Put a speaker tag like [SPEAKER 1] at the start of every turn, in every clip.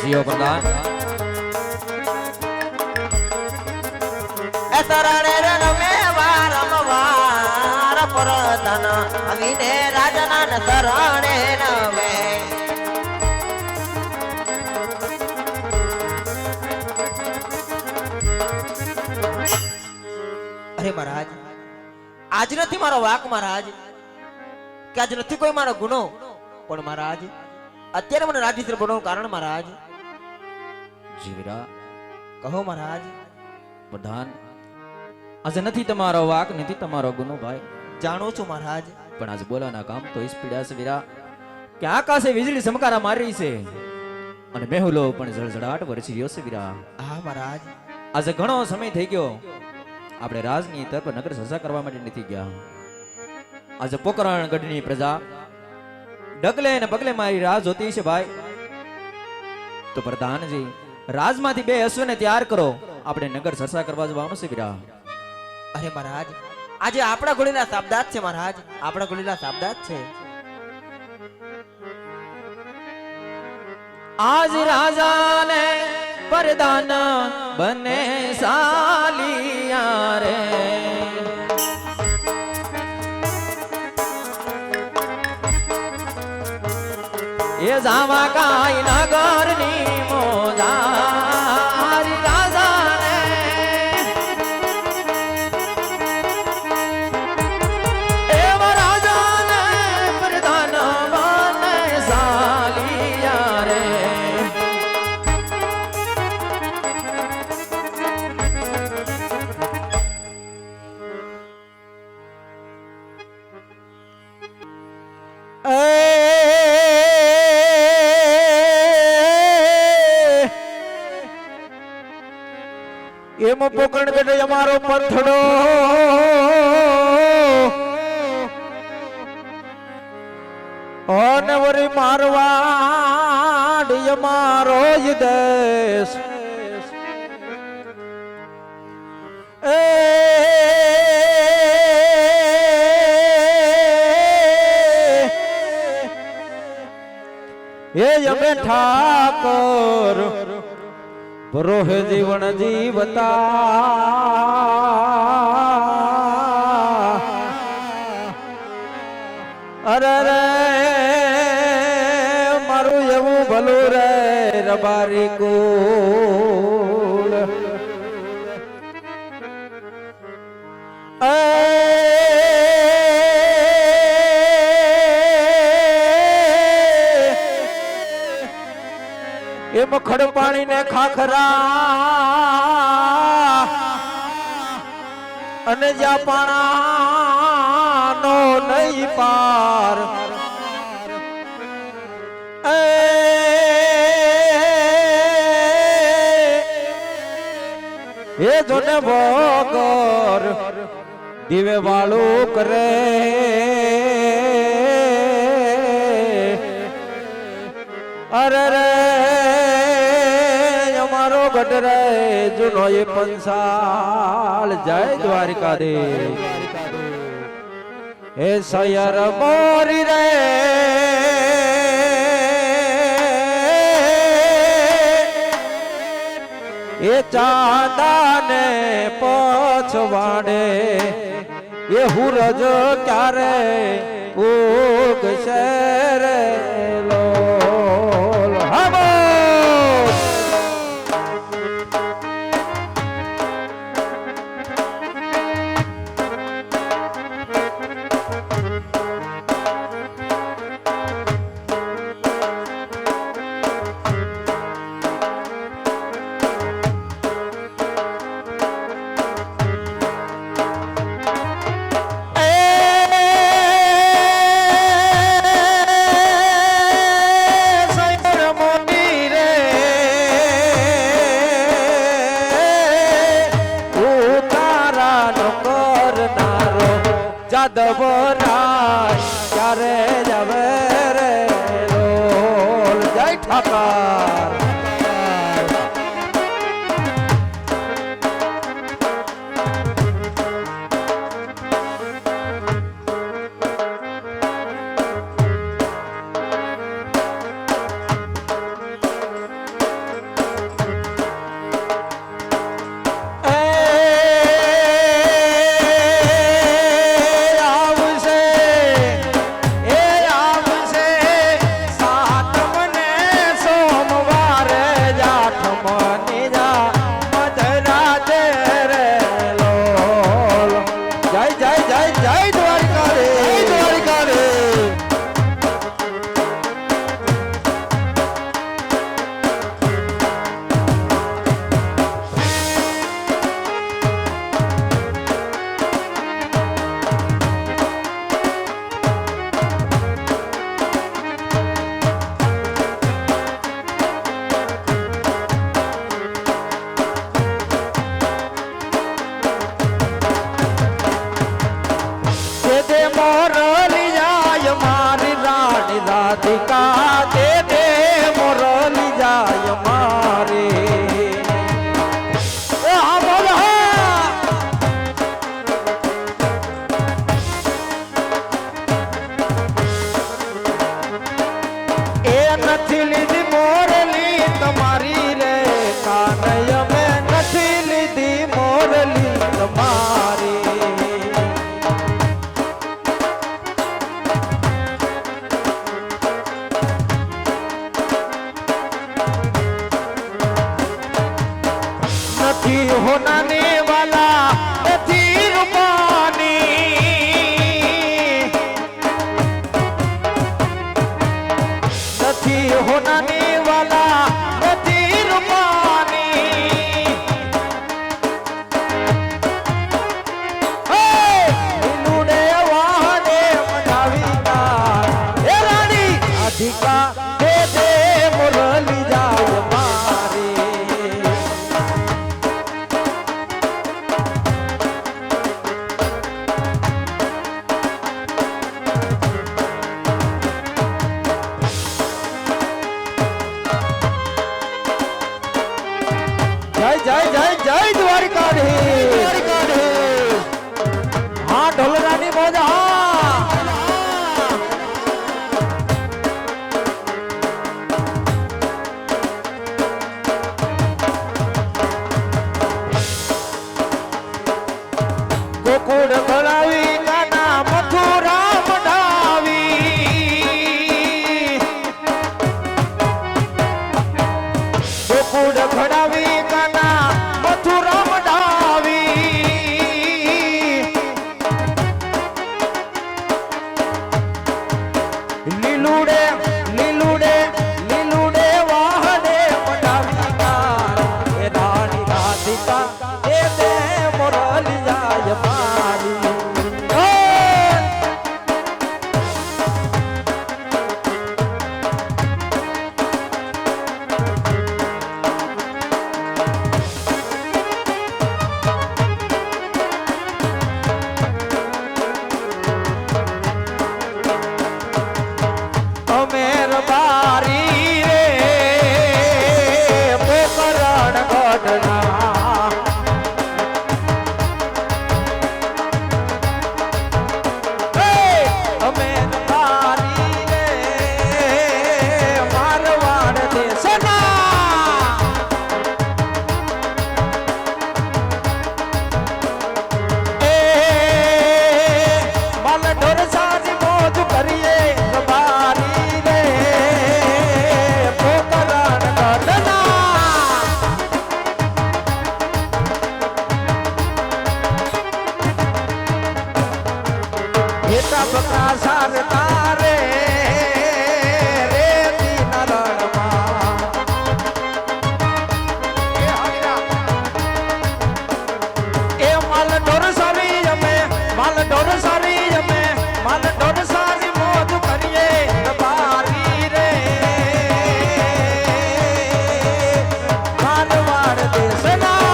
[SPEAKER 1] બેસીઓ પ્રધાન.
[SPEAKER 2] શરણે રમે વારંવાર પરતન અમીને રાજના ન શરણે રમે. અરે મહારાજ, આજ નથી મારો વાક મહારાજ, કે આજ નથી કોઈ મારો ગુનો, પણ મહારાજ અત્યારે મને રાજ્ય બનવાનું કારણ મહારાજ.
[SPEAKER 1] જીવરા
[SPEAKER 2] કહો મહારાજ.
[SPEAKER 1] પ્રધાન, આજે નથી તમારો વાક, નથી તમારો ગુનો ભાઈ,
[SPEAKER 2] જાણું છું મહારાજ,
[SPEAKER 1] પણ આજે બોલાના કામ તો સ્પીડા છે વીરા, કે આકાશે વીજળી સમકારા મારી છે અને મેહુલો પણ જળજળાટ વરસી રહ્યો છે વીરા.
[SPEAKER 2] હા મહારાજ.
[SPEAKER 1] આજે ઘણો સમય થઈ ગયો, આપણે રાજની તરફ નગર સજા કરવા માટે નથી ગયા. આજે પોકરણ ગઢની પ્રજા ડગલે ને પગલે મારી રાહ જોતી છે ભાઈ. તો પ્રધાનજી, રાજમાંથી 2 અશ્વને તૈયાર કરો, આપણે નગર સરસા કરવા જવાનું છે વીરા.
[SPEAKER 2] અરે મહારાજ, આજે આપણા ગોળીના શાબ્દાત છે મહારાજ, આપણા ગોળીના શાબ્દાત છે.
[SPEAKER 1] આજ રાજાને પ્રધાન બને સાલિયા રે, એ જાવા કાઈ નગરની મોજા રાજાને, એવા રાજાને પ્રધાન બને સાલિયા રે.
[SPEAKER 2] એમ પોકણ ગઢ અમારો પથડો અને વરી મારવાડ અમારો દેશ. એ અમે ઠાકોર બરોહે જીવન જીવતા, અરે રે મારું એવું ભલું રે રબારી કુળ. એમ ખડ પાણી ને ખાખરા અને જ્યાં પાણા નો નહીં પાર, એ જોને ભોગર દીવે વાળું કરે. અરે રે અમારો ગઢ રે જૂનો એ પંસાળ. જય દ્વારિકાધીશ. હે સયર મોરી રે એ ચાંદાને પછવાડે, એ હુરજ ક્યારે ઉગશે રે લોલ. હમો યાદવ રાજ ક્યારે જવે રે લોલ. જય ઠાકર.
[SPEAKER 1] જય જય જય દ્વારિકાધીશ હા ઢોલરાની મોજ હા ગોકુળ ભળાવી કાના મથુરા મઢાવી ગોકુળ ભળાવી કાના મથુરા મઢાવી લીલુડે લીલુડે લીલુડે વાહને મઢાવી કાર એ રાણી રાધિકા એ દે મોરલી જાય મારી અમેર બારી રે પોકરણ ગઢના અમેર બારી રે મારવાડ દેશના એ માલ ઢોર સાજી મોજ કરીએ બારી રે પોકરણ ગઢના હેતા બકરા સાર તારે રે દીના રણમાં એ માલ ઢોર સારી અમે માલ ઢોર સારી અમે માલ ઢોર સારી મોજ કરીએ બારી રે મારવાડ દેશના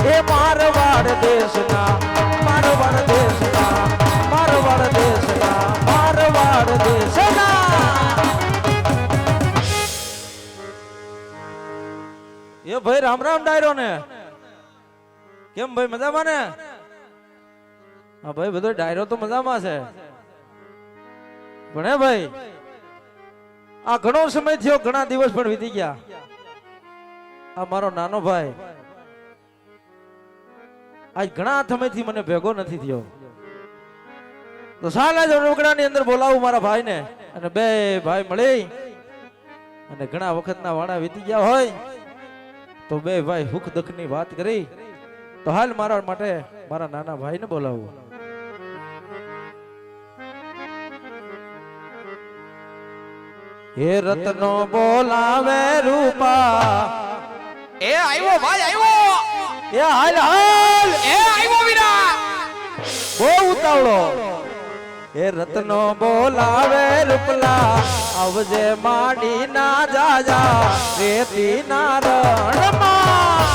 [SPEAKER 1] એ મારવાડ દેશના મારવાડ દેશના મારવાડ દેશના મારવાડ દેશના એ ભાઈ રામ રામ ડાયરો ને કેમ ભાઈ મજામાં ને હા ભાઈ બધો ડાયરો તો મજામાં છે પણ હે ભાઈ આ ઘણો સમય થયો ઘણા દિવસ પણ વીતી ગયા આ મારો નાનો ભાઈ આજ ઘણા સમયથી મને ભેગો નથી થયો તો સાલા જ રોકડાની અંદર બોલાવું મારા ભાઈને અને બે ભાઈ મળી અને ઘણા વખતના વાણા વીતી ગયા હોય તો બે ભાઈ હુખ દુઃખની વાત કરી તો હાલ મારા માટે મારા નાના ભાઈને બોલાવું હે રત્નો બોલાવે રૂપા
[SPEAKER 3] એ આવ્યો ભાઈ આવ્યો
[SPEAKER 1] એ હાલ હાલ
[SPEAKER 3] એ આવ્યો વીરા
[SPEAKER 1] બહુ ઉતાવળો એ રત્નો બોલાવે રૂપલા આવજે માડી ના જાજા રેતી ના રણમાં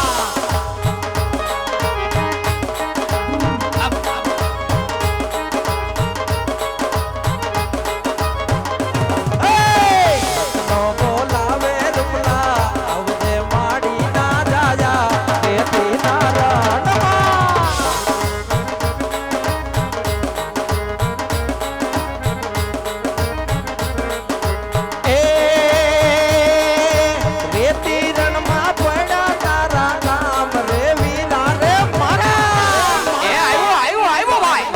[SPEAKER 1] રત્નો બોલાવે રૂપલા આવજે માડી ના જાજા રેતી ના રણમાં એ રેતી રણમાં પડ્યા તારા નામ રે વીરા રે મારા
[SPEAKER 3] એ આવ્યો ભાઈ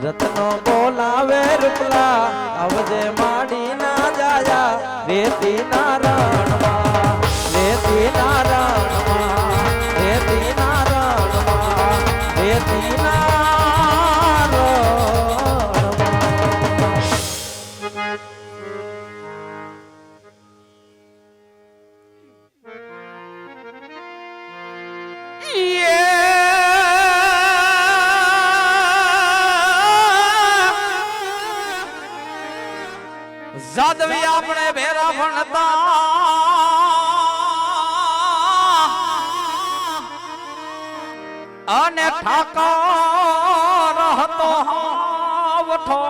[SPEAKER 1] રત્નો બોલાવે રૂપલા આવજે માડી ના જાયા રેતી ના રણમાં રેતી ના રણમાં રેતી ના રણમાં રેતી ના રણમાં
[SPEAKER 3] જાદવી આપણે ભેરા ભણતા અને ઠાકોર હતો વઠો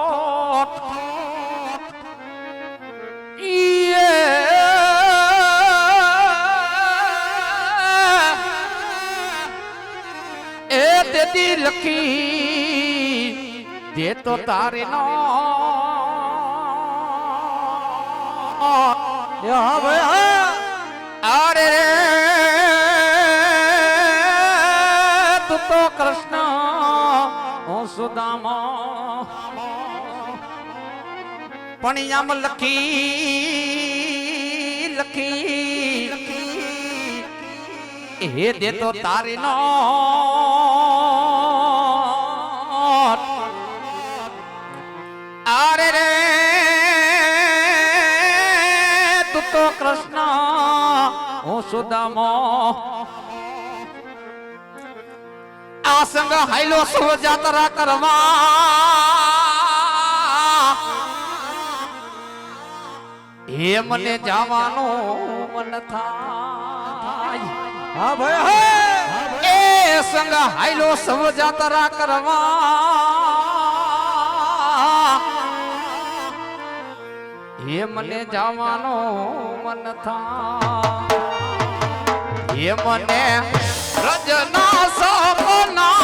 [SPEAKER 3] એ તેથી લખી દે તો તારે નો
[SPEAKER 2] હા ભાઈ હા
[SPEAKER 3] અરે તું તો કૃષ્ણ હું સુદામા પણ આમ લખી હે દે તો તારી નો અરે રે તું તો કૃષ્ણ હું સુદામો આ સંગ હાઈલો સવ જાત્રા કરવા હે મને જવાનું મન થાય
[SPEAKER 2] હા ભાઈ હા
[SPEAKER 3] એ સંગ હાઈલો સવ જાત્રા કરવા હે મને જવાનો મન થાય હે મને રજના સપના